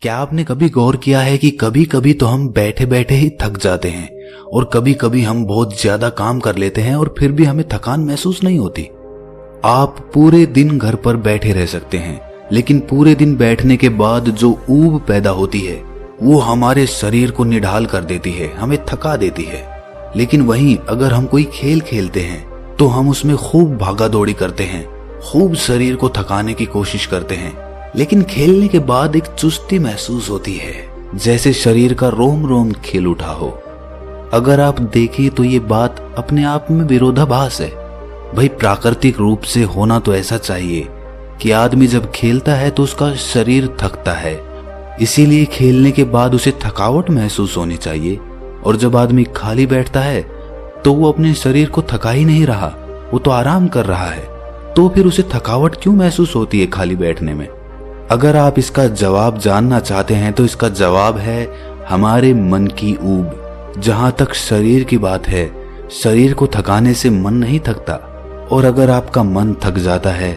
क्या आपने कभी गौर किया है कि कभी कभी तो हम बैठे बैठे ही थक जाते हैं और कभी कभी हम बहुत ज्यादा काम कर लेते हैं और फिर भी हमें थकान महसूस नहीं होती। आप पूरे दिन घर पर बैठे रह सकते हैं, लेकिन पूरे दिन बैठने के बाद जो ऊब पैदा होती है वो हमारे शरीर को निढाल कर देती है, हमें थका देती है। लेकिन वहीं अगर हम कोई खेल खेलते हैं तो हम उसमें खूब भागा दौड़ी करते हैं, खूब शरीर को थकाने की कोशिश करते हैं, लेकिन खेलने के बाद एक चुस्ती महसूस होती है, जैसे शरीर का रोम रोम खिल उठा हो। अगर आप देखें तो ये बात अपने आप में विरोधाभास है। भाई प्राकृतिक रूप से होना तो ऐसा चाहिए कि आदमी जब खेलता है तो उसका शरीर थकता है, इसीलिए खेलने के बाद उसे थकावट महसूस होनी चाहिए। और जब आदमी खाली बैठता है तो वो अपने शरीर को थका ही नहीं रहा, वो तो आराम कर रहा है, तो फिर उसे थकावट क्यों महसूस होती है खाली बैठने में? अगर आप इसका जवाब जानना चाहते हैं तो इसका जवाब है हमारे मन की ऊब। जहां तक शरीर की बात है, शरीर को थकाने से मन नहीं थकता, और अगर आपका मन थक जाता है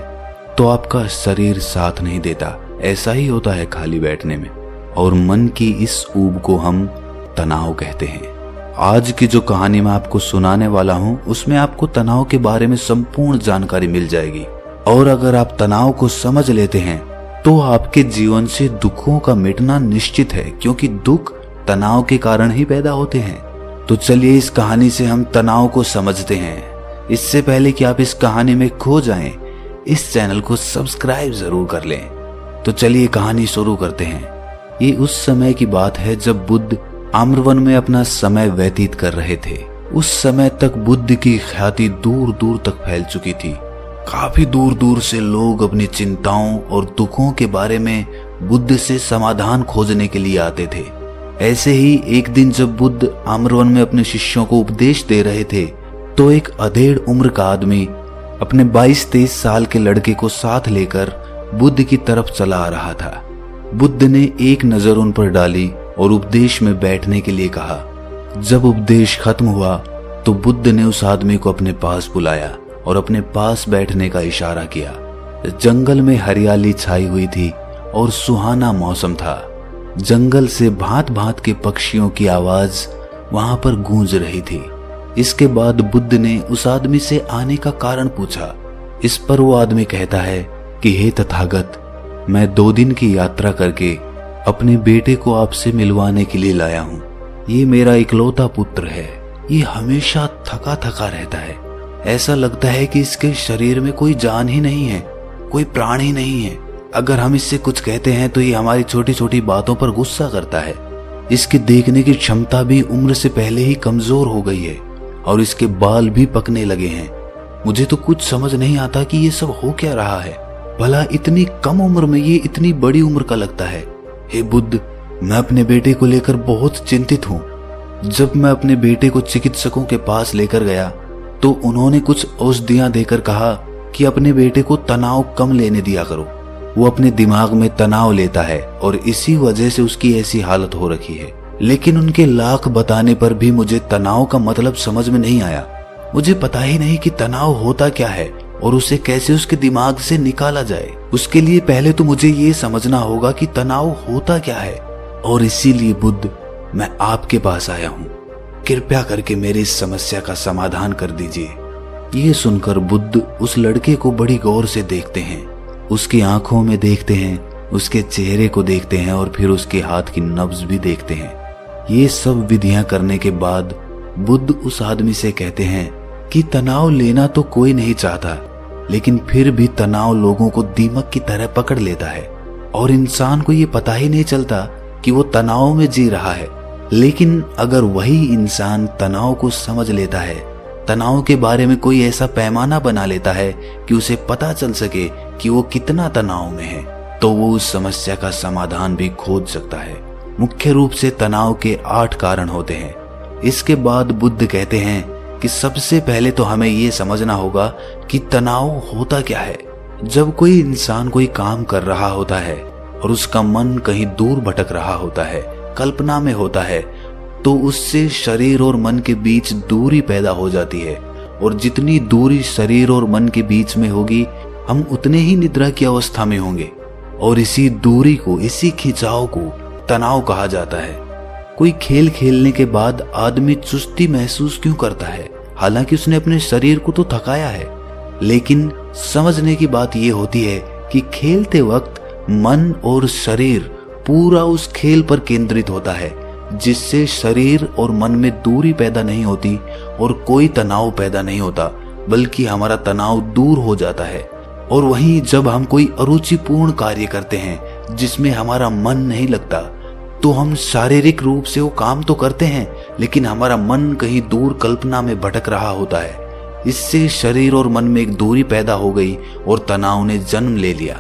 तो आपका शरीर साथ नहीं देता। ऐसा ही होता है खाली बैठने में। और मन की इस ऊब को हम तनाव कहते हैं। आज की जो कहानी मैं आपको सुनाने वाला हूं उसमें आपको तनाव के बारे में संपूर्ण जानकारी मिल जाएगी। और अगर आप तनाव को समझ लेते हैं तो आपके जीवन से दुखों का मिटना निश्चित है, क्योंकि दुख तनाव के कारण ही पैदा होते हैं। तो चलिए इस कहानी से हम तनाव को समझते हैं। इससे पहले कि आप इस कहानी में खो जाएं, इस चैनल को सब्सक्राइब जरूर कर लें। तो चलिए कहानी शुरू करते हैं। ये उस समय की बात है जब बुद्ध आम्रवन में अपना समय व्यतीत कर रहे थे। उस समय तक बुद्ध की ख्याति दूर दूर तक फैल चुकी थी। काफी दूर दूर से लोग अपनी चिंताओं और दुखों के बारे में बुद्ध से समाधान खोजने के लिए आते थे। ऐसे ही एक दिन जब बुद्ध आम्रवन में अपने शिष्यों को उपदेश दे रहे थे तो एक अधेड़ उम्र का आदमी अपने 22-23 साल के लड़के को साथ लेकर बुद्ध की तरफ चला आ रहा था। बुद्ध ने एक नजर उन पर डाली और उपदेश में बैठने के लिए कहा। जब उपदेश खत्म हुआ तो बुद्ध ने उस आदमी को अपने पास बुलाया और अपने पास बैठने का इशारा किया। जंगल में हरियाली छाई हुई थी और सुहाना मौसम था। जंगल से भांत भांत के पक्षियों की आवाज वहां पर गूंज रही थी। इसके बाद बुद्ध ने उस आदमी से आने का कारण पूछा। इस पर वो आदमी कहता है कि हे तथागत, मैं 2 दिन की यात्रा करके अपने बेटे को आपसे मिलवाने के लिए लाया हूँ। ये मेरा इकलौता पुत्र है। ये हमेशा थका थका रहता है। ऐसा लगता है कि इसके शरीर में कोई जान ही नहीं है, कोई प्राण ही नहीं है। अगर हम इससे कुछ कहते हैं तो ये हमारी छोटी छोटी बातों पर गुस्सा करता है। इसकी देखने की क्षमता भी उम्र से पहले ही कमजोर हो गई है और इसके बाल भी पकने लगे हैं। मुझे तो कुछ समझ नहीं आता कि ये सब हो क्या रहा है। भला इतनी कम उम्र में ये इतनी बड़ी उम्र का लगता है। हे बुद्ध, मैं अपने बेटे को लेकर बहुत चिंतित हूँ। जब मैं अपने बेटे को चिकित्सकों के पास लेकर गया तो उन्होंने कुछ औषधियां देकर कहा कि अपने बेटे को तनाव कम लेने दिया करो। वो अपने दिमाग में तनाव लेता है और इसी वजह से उसकी ऐसी हालत हो रखी है। लेकिन उनके लाख बताने पर भी मुझे तनाव का मतलब समझ में नहीं आया। मुझे पता ही नहीं कि तनाव होता क्या है और उसे कैसे उसके दिमाग से निकाला जाए। उसके लिए पहले तो मुझे ये समझना होगा कि तनाव होता क्या है, और इसीलिए बुद्ध मैं आपके पास आया हूँ। कृपया करके मेरी इस समस्या का समाधान कर दीजिए। ये सुनकर बुद्ध उस लड़के को बड़ी गौर से देखते हैं। उसकी आंखों में देखते हैं, उसके चेहरे को देखते हैं और फिर उसके हाथ की नब्ज भी देखते हैं। ये सब विधियां करने के बाद बुद्ध उस आदमी से कहते हैं कि तनाव लेना तो कोई नहीं चाहता, लेकिन फिर भी तनाव लोगों को दीमक की तरह पकड़ लेता है और इंसान को ये पता ही नहीं चलता कि वो तनाव में जी रहा है। लेकिन अगर वही इंसान तनाव को समझ लेता है, तनाव के बारे में कोई ऐसा पैमाना बना लेता है कि उसे पता चल सके कि वो कितना तनाव में है, तो वो उस समस्या का समाधान भी खोज सकता है। मुख्य रूप से तनाव के 8 कारण होते हैं। इसके बाद बुद्ध कहते हैं कि सबसे पहले तो हमें ये समझना होगा कि तनाव होता क्या है। जब कोई इंसान कोई काम कर रहा होता है और उसका मन कहीं दूर भटक रहा होता है, कल्पना में होता है, तो उससे शरीर और मन के बीच दूरी पैदा हो जाती है। और जितनी दूरी शरीर और मन के बीच में होगी, हम उतने ही निद्रा की अवस्था में होंगे। और इसी दूरी को, इसी खिंचाव को तनाव कहा जाता है। कोई खेल खेलने के बाद आदमी चुस्ती महसूस क्यों करता है? हालांकि उसने अपने शरीर को तो थकाया है, लेकिन समझने की बात यह होती है कि खेलते वक्त मन और शरीर पूरा उस खेल पर केंद्रित होता है, जिससे शरीर और मन में दूरी पैदा नहीं होती और कोई तनाव पैदा नहीं होता, बल्कि हमारा तनाव दूर हो जाता है। और वहीं जब हम कोई अरुचिपूर्ण कार्य करते हैं जिसमें हमारा मन नहीं लगता, तो हम शारीरिक रूप से वो काम तो करते हैं, लेकिन हमारा मन कहीं दूर कल्पना में भटक रहा होता है। इससे शरीर और मन में एक दूरी पैदा हो गई और तनाव ने जन्म ले लिया।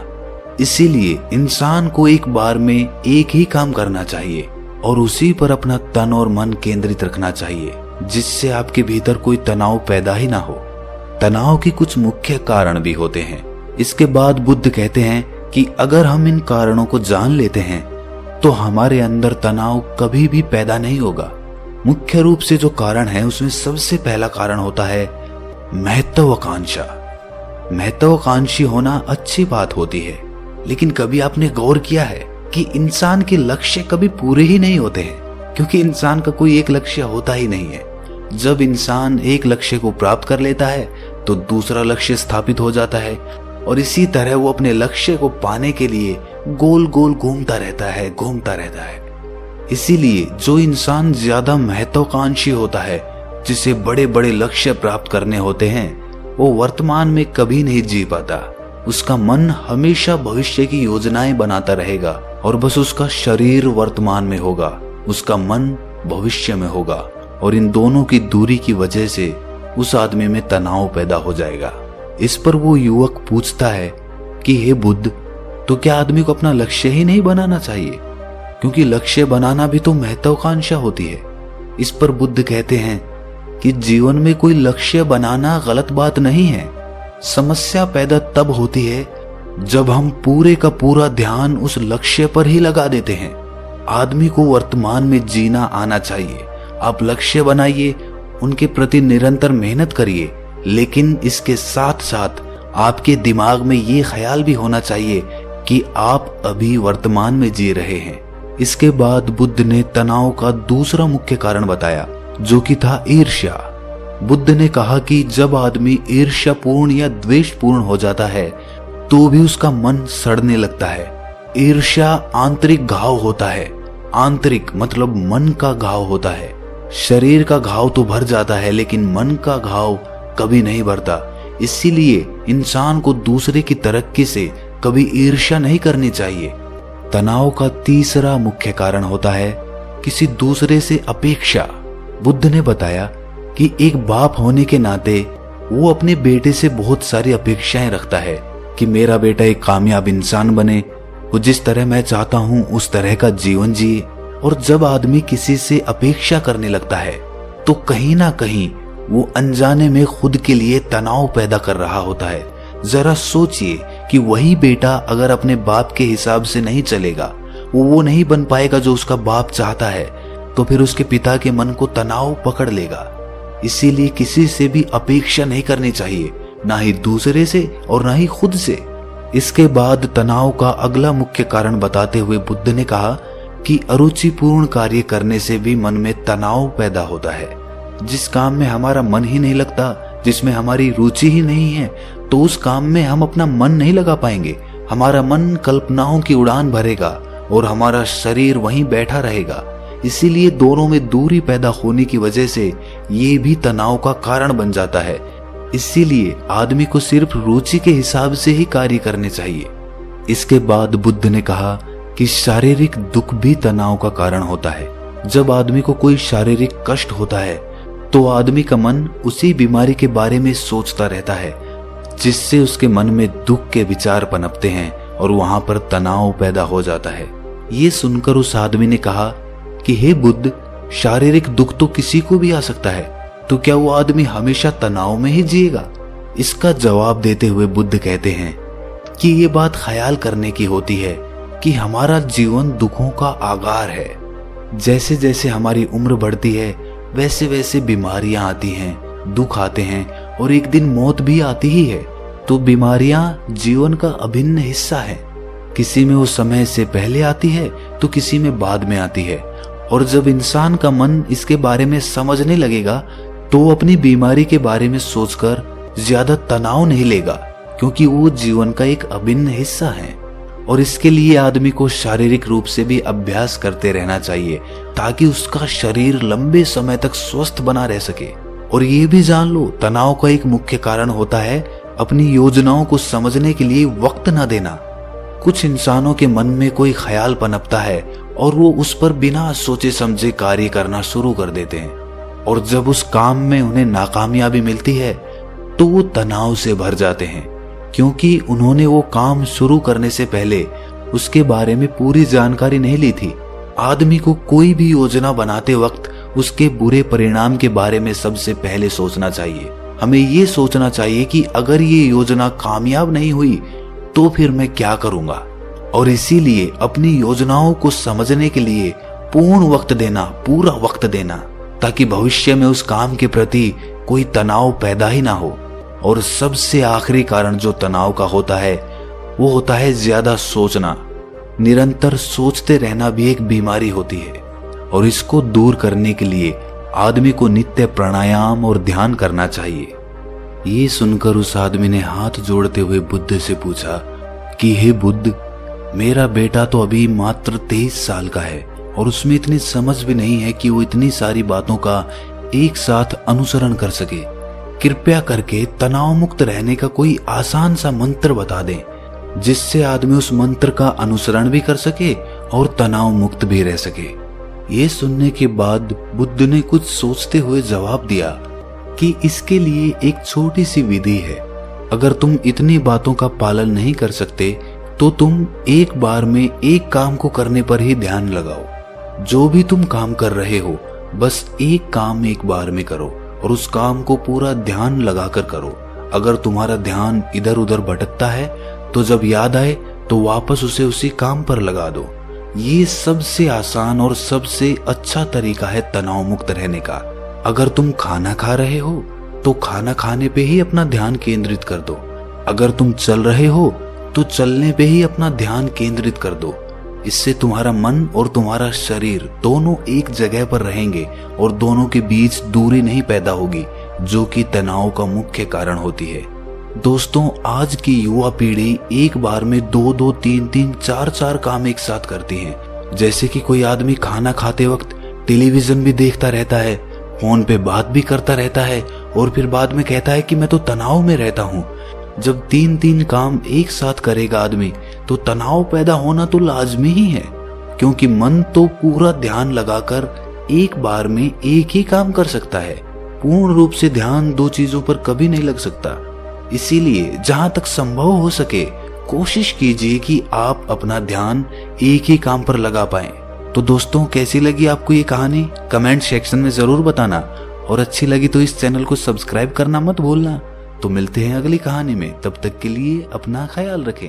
इसीलिए इंसान को एक बार में एक ही काम करना चाहिए और उसी पर अपना तन और मन केंद्रित रखना चाहिए, जिससे आपके भीतर कोई तनाव पैदा ही ना हो। तनाव के कुछ मुख्य कारण भी होते हैं। इसके बाद बुद्ध कहते हैं कि अगर हम इन कारणों को जान लेते हैं तो हमारे अंदर तनाव कभी भी पैदा नहीं होगा। मुख्य रूप से जो कारण है उसमें सबसे पहला कारण होता है महत्वाकांक्षा। महत्वाकांक्षी होना अच्छी बात होती है, लेकिन कभी आपने गौर किया है कि इंसान के लक्ष्य कभी पूरे ही नहीं होते हैं, क्योंकि इंसान का कोई एक लक्ष्य होता ही नहीं है। जब इंसान एक लक्ष्य को प्राप्त कर लेता है तो दूसरा लक्ष्य स्थापित हो जाता है, और इसी तरह वो अपने लक्ष्य को पाने के लिए गोल गोल घूमता रहता है। इसीलिए जो इंसान ज्यादा महत्वाकांक्षी होता है, जिसे बड़े बड़े लक्ष्य प्राप्त करने होते हैं, वो वर्तमान में कभी नहीं जी पाता। उसका मन हमेशा भविष्य की योजनाएं बनाता रहेगा और बस उसका शरीर वर्तमान में होगा, उसका मन भविष्य में होगा, और इन दोनों की दूरी की वजह से उस आदमी में तनाव पैदा हो जाएगा। इस पर वो युवक पूछता है कि हे बुद्ध, तो क्या आदमी को अपना लक्ष्य ही नहीं बनाना चाहिए? क्योंकि लक्ष्य बनाना भी तो महत्वाकांक्षा होती है। इस पर बुद्ध कहते हैं कि जीवन में कोई लक्ष्य बनाना गलत बात नहीं है। समस्या पैदा तब होती है जब हम पूरे का पूरा ध्यान उस लक्ष्य पर ही लगा देते हैं। आदमी को वर्तमान में जीना आना चाहिए। आप लक्ष्य बनाइए, उनके प्रति निरंतर मेहनत करिए, लेकिन इसके साथ साथ आपके दिमाग में ये ख्याल भी होना चाहिए कि आप अभी वर्तमान में जी रहे हैं। इसके बाद बुद्ध ने तनाव का दूसरा मुख्य कारण बताया, जो कि था ईर्ष्या। बुद्ध ने कहा कि जब आदमी ईर्ष्यापूर्ण या द्वेषपूर्ण हो जाता है तो भी उसका मन सड़ने लगता है। ईर्ष्या आंतरिक घाव होता है। आंतरिक मतलब मन का घाव होता है। शरीर का घाव तो भर जाता है, लेकिन मन का घाव कभी नहीं भरता। इसीलिए इंसान को दूसरे की तरक्की से कभी ईर्ष्या नहीं करनी चाहिए। तनाव का तीसरा मुख्य कारण होता है किसी दूसरे से अपेक्षा। बुद्ध ने बताया कि एक बाप होने के नाते वो अपने बेटे से बहुत सारी अपेक्षाएं रखता है कि मेरा बेटा एक कामयाब इंसान बने, वो जिस तरह मैं चाहता हूं उस तरह का जीवन जिए। और जब आदमी किसी से अपेक्षा करने लगता है तो कहीं ना कहीं वो अनजाने में खुद के लिए तनाव पैदा कर रहा होता है। जरा सोचिए कि वही बेटा अगर अपने बाप के हिसाब से नहीं चलेगा, वो नहीं बन पाएगा जो उसका बाप चाहता है, तो फिर उसके पिता के मन को तनाव पकड़ लेगा। इसीलिए किसी से भी अपेक्षा नहीं करनी चाहिए, ना ही दूसरे से और ना ही खुद से। इसके बाद तनाव का अगला मुख्य कारण बताते हुए बुद्ध ने कहा कि अरुचिपूर्ण कार्य करने से भी मन में तनाव पैदा होता है। जिस काम में हमारा मन ही नहीं लगता, जिसमें हमारी रुचि ही नहीं है, तो उस काम में हम अपना मन नहीं लगा पाएंगे। हमारा मन कल्पनाओं की उड़ान भरेगा और हमारा शरीर वहीं बैठा रहेगा। इसीलिए दोनों में दूरी पैदा होने की वजह से ये भी तनाव का कारण बन जाता है। इसीलिए आदमी को सिर्फ रुचि के हिसाब से ही कार्य करने चाहिए। इसके बाद बुद्ध ने कहा कि शारीरिक दुख भी तनाव का कारण होता है। जब आदमी को कोई शारीरिक कष्ट होता है तो आदमी का मन उसी बीमारी के बारे में सोचता रहता है, जिससे उसके मन में दुख के विचार पनपते हैं और वहां पर तनाव पैदा हो जाता है। ये सुनकर उस आदमी ने कहा कि हे बुद्ध, शारीरिक दुख तो किसी को भी आ सकता है, तो क्या वो आदमी हमेशा तनाव में ही जिएगा? इसका जवाब देते हुए बुद्ध कहते हैं कि ये बात ख्याल करने की होती है कि हमारा जीवन दुखों का आगार है। जैसे जैसे हमारी उम्र बढ़ती है वैसे वैसे बीमारियां आती हैं, दुख आते हैं और एक दिन मौत भी आती ही है। तो बीमारियां जीवन का अभिन्न हिस्सा है। किसी में वो समय से पहले आती है तो किसी में बाद में आती है। और जब इंसान का मन इसके बारे में समझने लगेगा तो वो अपनी बीमारी के बारे में सोचकर ज्यादा तनाव नहीं लेगा, क्योंकि वो जीवन का एक अभिन्न हिस्सा है। और इसके लिए आदमी को शारीरिक रूप से भी अभ्यास करते रहना चाहिए ताकि उसका शरीर लंबे समय तक स्वस्थ बना रह सके। और ये भी जान लो, तनाव का एक मुख्य कारण होता है अपनी योजनाओं को समझने के लिए वक्त न देना। कुछ इंसानों के मन में कोई ख्याल पनपता है और वो उस पर बिना सोचे समझे कार्य करना शुरू कर देते हैं, और जब उस काम में उन्हें नाकामयाबी मिलती है तो वो तनाव से भर जाते हैं, क्योंकि उन्होंने वो काम शुरू करने से पहले उसके बारे में पूरी जानकारी नहीं ली थी। आदमी को कोई भी योजना बनाते वक्त उसके बुरे परिणाम के बारे में सबसे पहले सोचना चाहिए। हमें ये सोचना चाहिए कि अगर ये योजना कामयाब नहीं हुई तो फिर मैं क्या करूंगा। और इसीलिए अपनी योजनाओं को समझने के लिए पूर्ण वक्त देना, पूरा वक्त देना, ताकि भविष्य में उस काम के प्रति कोई तनाव पैदा ही ना हो। और सबसे आखिरी कारण जो तनाव का होता है वो होता है ज्यादा सोचना। निरंतर सोचते रहना भी एक बीमारी होती है, और इसको दूर करने के लिए आदमी को नित्य प्राणायाम और ध्यान करना चाहिए। ये सुनकर उस आदमी ने हाथ जोड़ते हुए बुद्ध से पूछा कि हे बुद्ध, मेरा बेटा तो अभी मात्र 23 साल का है और उसमें इतनी समझ भी नहीं है कि वो इतनी सारी बातों का एक साथ अनुसरण कर सके। कृपया करके तनाव मुक्त रहने का कोई आसान सा मंत्र बता दें, जिससे आदमी उस मंत्र का अनुसरण भी कर सके और तनाव मुक्त भी रह सके। ये सुनने के बाद बुद्ध ने कुछ सोचते हुए जवाब दिया कि इसके लिए एक छोटी सी विधि है। अगर तुम इतनी बातों का पालन नहीं कर सकते तो तुम एक बार में एक काम को करने पर ही ध्यान लगाओ। जो भी तुम काम कर रहे हो बस एक काम एक बार में करो और उस काम को पूरा ध्यान लगाकर करो। अगर तुम्हारा ध्यान इधर उधर भटकता है तो जब याद आए तो वापस उसे उसी काम पर लगा दो। ये सबसे आसान और सबसे अच्छा तरीका है तनाव मुक्त रहने का। अगर तुम खाना खा रहे हो तो खाना खाने पे ही अपना ध्यान केंद्रित कर दो। अगर तुम चल रहे हो तो चलने पे ही अपना ध्यान केंद्रित कर दो। इससे तुम्हारा मन और तुम्हारा शरीर दोनों एक जगह पर रहेंगे और दोनों के बीच दूरी नहीं पैदा होगी, जो कि तनाव का मुख्य कारण होती है। दोस्तों, आज की युवा पीढ़ी एक बार में 2-2, 3-3, 4-4 काम एक साथ करती है। जैसे कि कोई आदमी खाना खाते वक्त टेलीविजन भी देखता रहता है, फोन पे बात भी करता रहता है और फिर बाद में कहता है कि मैं तो तनाव में रहता हूँ। जब 3-3 काम एक साथ करेगा आदमी तो तनाव पैदा होना तो लाजमी ही है, क्योंकि मन तो पूरा ध्यान लगाकर एक बार में एक ही काम कर सकता है। पूर्ण रूप से ध्यान दो चीजों पर कभी नहीं लग सकता। इसीलिए जहां तक संभव हो सके कोशिश कीजिए कि आप अपना ध्यान एक ही काम पर लगा पाएं। तो दोस्तों, कैसी लगी आपको ये कहानी कमेंट सेक्शन में जरूर बताना, और अच्छी लगी तो इस चैनल को सब्सक्राइब करना मत भूलना। तो मिलते हैं अगली कहानी में, तब तक के लिए अपना ख्याल रखें।